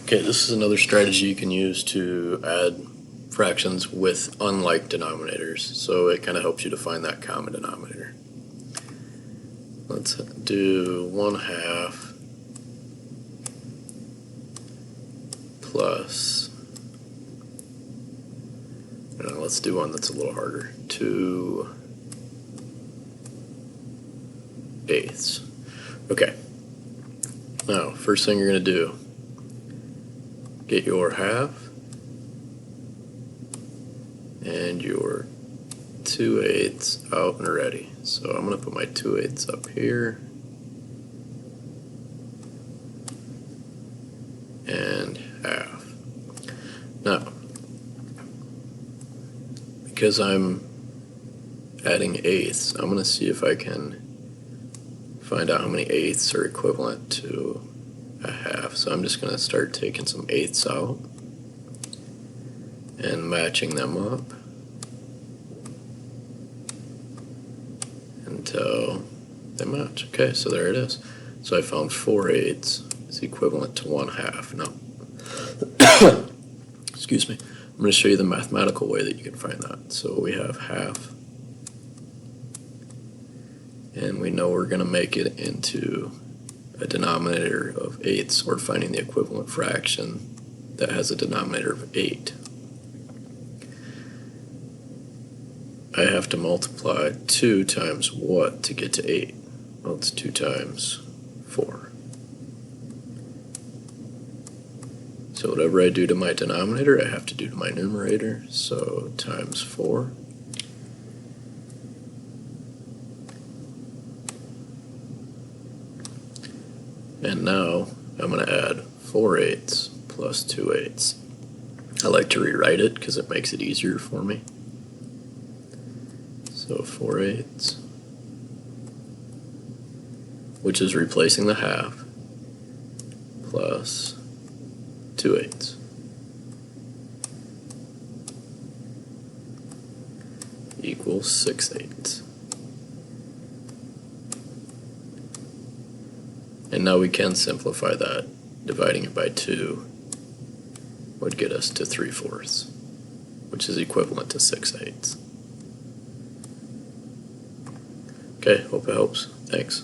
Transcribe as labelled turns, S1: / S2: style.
S1: Okay, this is another strategy you can use to add fractions with unlike denominators, so it kind of helps you to find that common denominator. Let's do 1/2 plus, let's do one that's a little harder, 2/8. Okay, now first thing you're going to do, get your half and your 2/8 out and ready. So I'm going to put my 2/8 up here and half. Now, because I'm adding eighths, I'm going to see if I can find out how many eighths are equivalent to a half. So I'm just going to start taking some eighths out and matching them up until they match. Okay, so there it is. So I found 4/8 is equivalent to 1/2. Now, excuse me, I'm going to show you the mathematical way that you can find that. So we have half, and we know we're going to make it into a denominator of eighths. We're finding the equivalent fraction that has a denominator of 8. I have to multiply 2 times what to get to 8? Well, it's 2 times 4. So whatever I do to my denominator, I have to do to my numerator. So times 4. And now I'm going to add 4/8 plus 2/8. I like to rewrite it because it makes it easier for me. So 4/8, which is replacing the half, plus 2/8 equals 6/8. And now we can simplify that. Dividing it by 2 would get us to 3/4, which is equivalent to 6/8. Okay, hope it helps. Thanks.